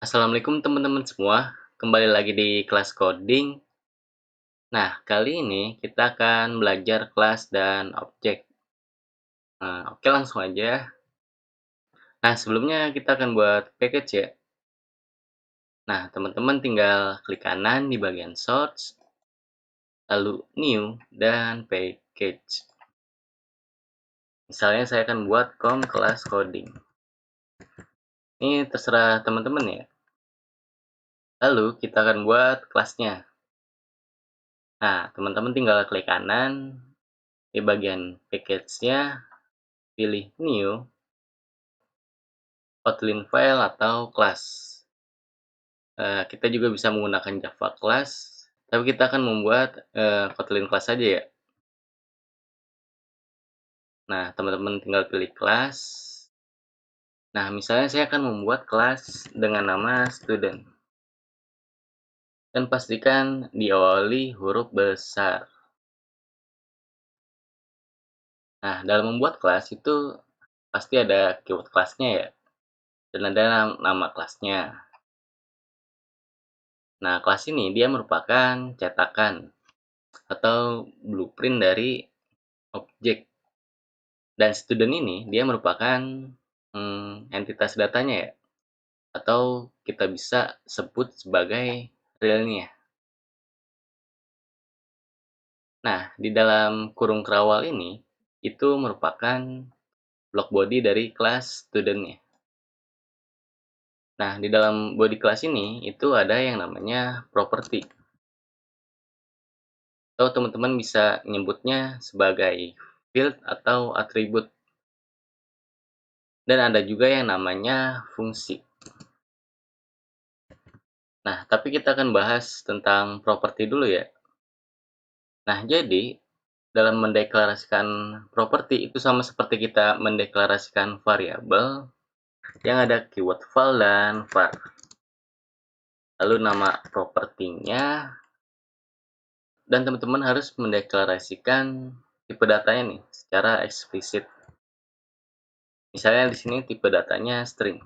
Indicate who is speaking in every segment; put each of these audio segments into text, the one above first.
Speaker 1: Assalamualaikum teman-teman semua, kembali lagi di kelas coding. Nah, kali ini kita akan belajar kelas dan objek. Oke, langsung aja. Nah, sebelumnya kita akan buat package ya. Nah, teman-teman tinggal klik kanan di bagian source, lalu new, dan package. Misalnya saya akan buat kelas coding. Ini terserah teman-teman ya. Lalu kita akan buat kelasnya. Nah, teman-teman tinggal klik kanan di bagian package-nya, pilih new, Kotlin file atau class. Kita juga bisa menggunakan Java class, tapi kita akan membuat Kotlin class saja ya. Nah, teman-teman tinggal pilih class. Nah, misalnya saya akan membuat kelas dengan nama student. Dan pastikan diawali huruf besar. Nah, dalam membuat kelas itu pasti ada keyword kelasnya ya. Dan ada nama kelasnya. Nah, kelas ini dia merupakan cetakan atau blueprint dari objek. Dan student ini dia merupakan entitas datanya ya, atau kita bisa sebut sebagai realnya. Nah, di dalam kurung kerawal ini, itu merupakan block body dari kelas student-nya. Nah, di dalam body kelas ini, itu ada yang namanya property. Atau teman-teman bisa menyebutnya sebagai field atau atribut. Dan ada juga yang namanya fungsi. Nah, tapi kita akan bahas tentang properti dulu ya. Nah, jadi dalam mendeklarasikan properti itu sama seperti kita mendeklarasikan variabel yang ada keyword val dan var. Lalu nama propertinya, dan teman-teman harus mendeklarasikan tipe datanya nih secara eksplisit. Misalnya di sini tipe datanya string.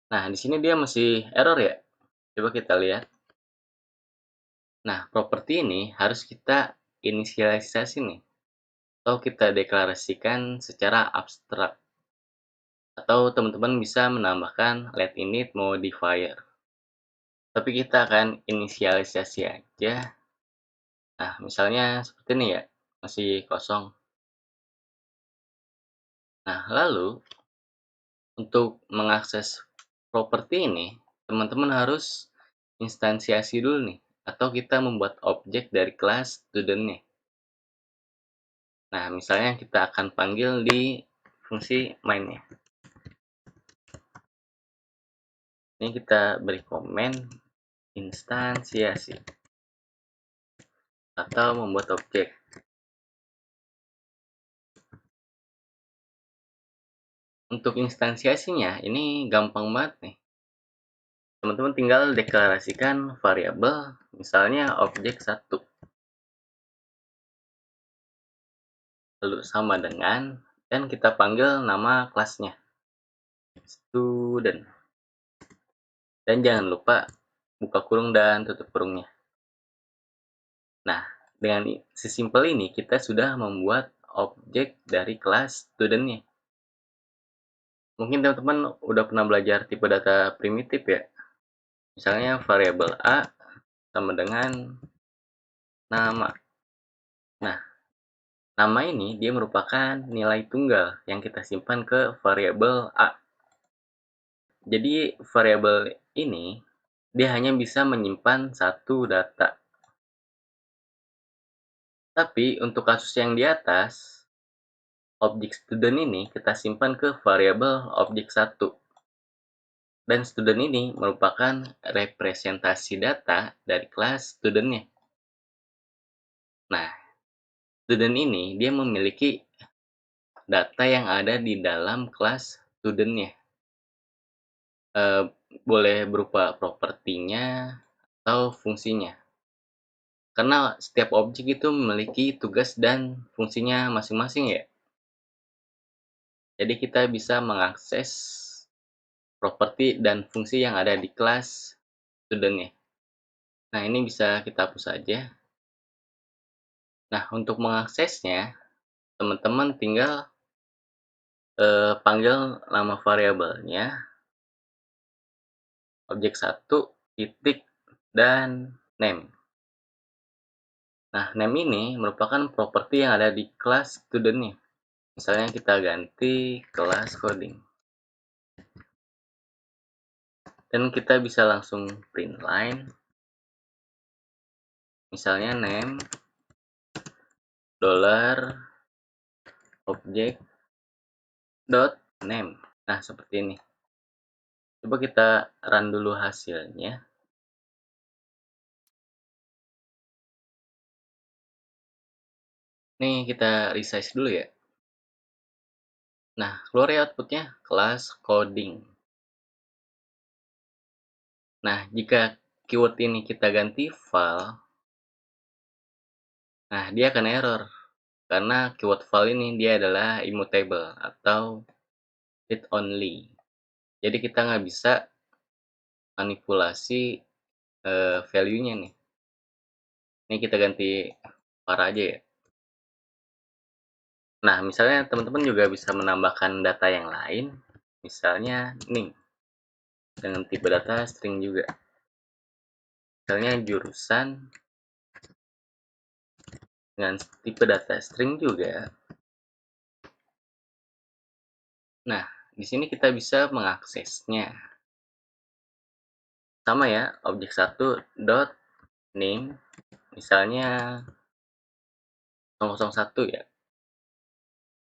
Speaker 1: Nah, di sini dia masih error ya. Coba kita lihat. Nah, properti ini harus kita inisialisasi nih, atau kita deklarasikan secara abstrak. Atau teman-teman bisa menambahkan let init modifier. Tapi kita akan inisialisasi aja. Nah, misalnya seperti ini ya, masih kosong. Nah, lalu untuk mengakses properti ini, teman-teman harus instansiasi dulu nih, atau kita membuat objek dari kelas student-nya. Nah, misalnya kita akan panggil di fungsi main-nya. Ini kita beri komen instansiasi atau membuat objek. Untuk instansiasinya ini gampang banget nih. Teman-teman tinggal deklarasikan variabel, misalnya objek 1. Lalu sama dengan, dan kita panggil nama kelasnya, student. Dan jangan lupa buka kurung dan tutup kurungnya. Nah, dengan sesimpel ini kita sudah membuat objek dari kelas student-nya. Mungkin teman-teman udah pernah belajar tipe data primitif ya. Misalnya variabel A sama dengan nama. Nah, nama ini dia merupakan nilai tunggal yang kita simpan ke variabel A. Jadi variabel ini dia hanya bisa menyimpan satu data. Tapi untuk kasus yang di atas, objek student ini kita simpan ke variabel objek 1. Dan student ini merupakan representasi data dari kelas student-nya. Nah, student ini dia memiliki data yang ada di dalam kelas student-nya. Boleh berupa propertinya atau fungsinya. Karena setiap objek itu memiliki tugas dan fungsinya masing-masing ya. Jadi kita bisa mengakses properti dan fungsi yang ada di kelas student-nya. Nah, ini bisa kita hapus saja. Nah, untuk mengaksesnya, teman-teman tinggal panggil nama variabelnya, objek satu titik, dan name. Nah, name ini merupakan properti yang ada di kelas student-nya. Misalnya kita ganti kelas coding. Dan kita bisa langsung print line. Misalnya name dollar object dot name. Nah, seperti ini. Coba kita run dulu hasilnya. Nih, kita resize dulu ya. Nah, keluar ya outputnya, kelas coding. Nah, jika keyword ini kita ganti file, nah dia akan error. Karena keyword file ini dia adalah immutable atau read only. Jadi kita nggak bisa manipulasi value-nya nih. Ini kita ganti var aja ya. Nah, misalnya teman-teman juga bisa menambahkan data yang lain, misalnya nih, dengan tipe data string juga. Misalnya jurusan dengan tipe data string juga. Nah, di sini kita bisa mengaksesnya. Sama ya, objek satu dot name, misalnya 001 ya.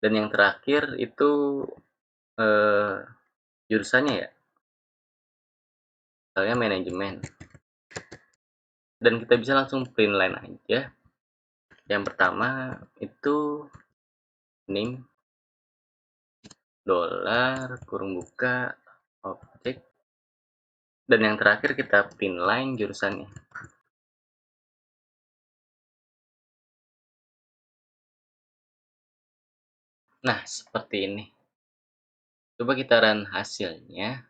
Speaker 1: Dan yang terakhir itu eh, jurusannya ya, misalnya manajemen. Dan kita bisa langsung print line aja. Yang pertama itu name dollar kurung buka objek, dan yang terakhir kita print line jurusannya. Nah, seperti ini. Coba kita run hasilnya.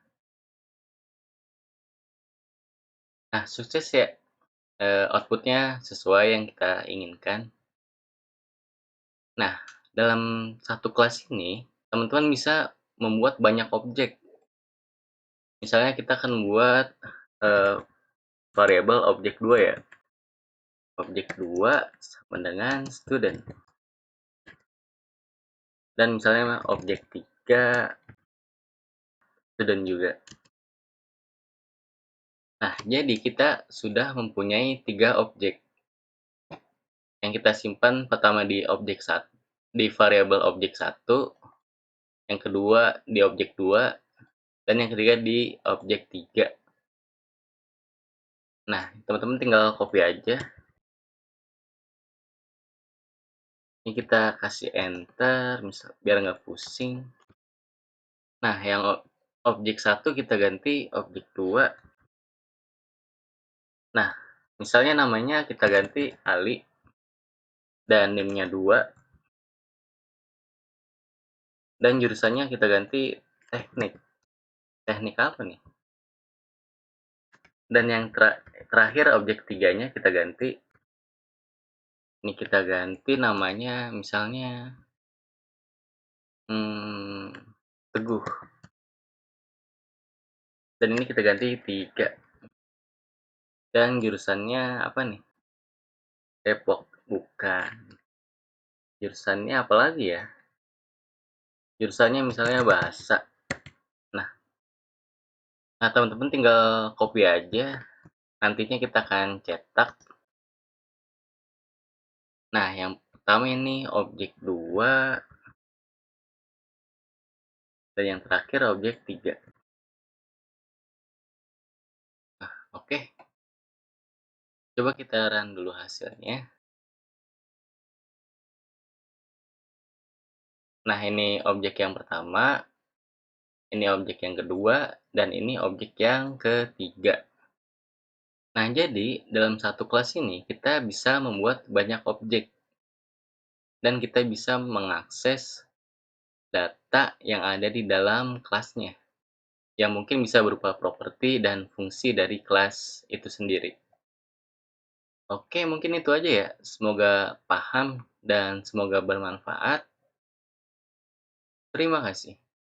Speaker 1: Nah, sukses ya. Outputnya sesuai yang kita inginkan. Nah, dalam satu kelas ini, teman-teman bisa membuat banyak objek. Misalnya kita akan buat variabel objek 2 ya. Objek 2 sama dengan student. Dan misalnya objek 3 student juga. Nah, jadi kita sudah mempunyai 3 objek yang kita simpan. Pertama di objek 1, di variabel objek 1, yang kedua di objek 2, dan yang ketiga di objek 3. Nah, teman-teman tinggal copy aja. Ini kita kasih enter, misal biar nggak pusing. Nah, yang objek 1 kita ganti objek 2. Nah, misalnya namanya kita ganti Ali, dan name-nya 2, dan jurusannya kita ganti teknik. Teknik apa nih? Dan yang terakhir objek 3-nya kita ganti. Ini kita ganti namanya misalnya Teguh. Dan ini kita ganti 3. Dan jurusannya apa nih? Depok. Bukan. Jurusannya apa lagi ya? Jurusannya misalnya bahasa. Nah, teman-teman tinggal copy aja. Nantinya kita akan cetak. Nah, yang pertama ini objek 2, dan yang terakhir objek 3. Nah, oke. Coba kita run dulu hasilnya. Nah, ini objek yang pertama, ini objek yang kedua, dan ini objek yang ketiga. Nah, jadi dalam satu kelas ini kita bisa membuat banyak objek, dan kita bisa mengakses data yang ada di dalam kelasnya. yang mungkin bisa berupa properti dan fungsi dari kelas itu sendiri. Oke, mungkin itu aja ya. Semoga paham dan semoga bermanfaat. Terima kasih.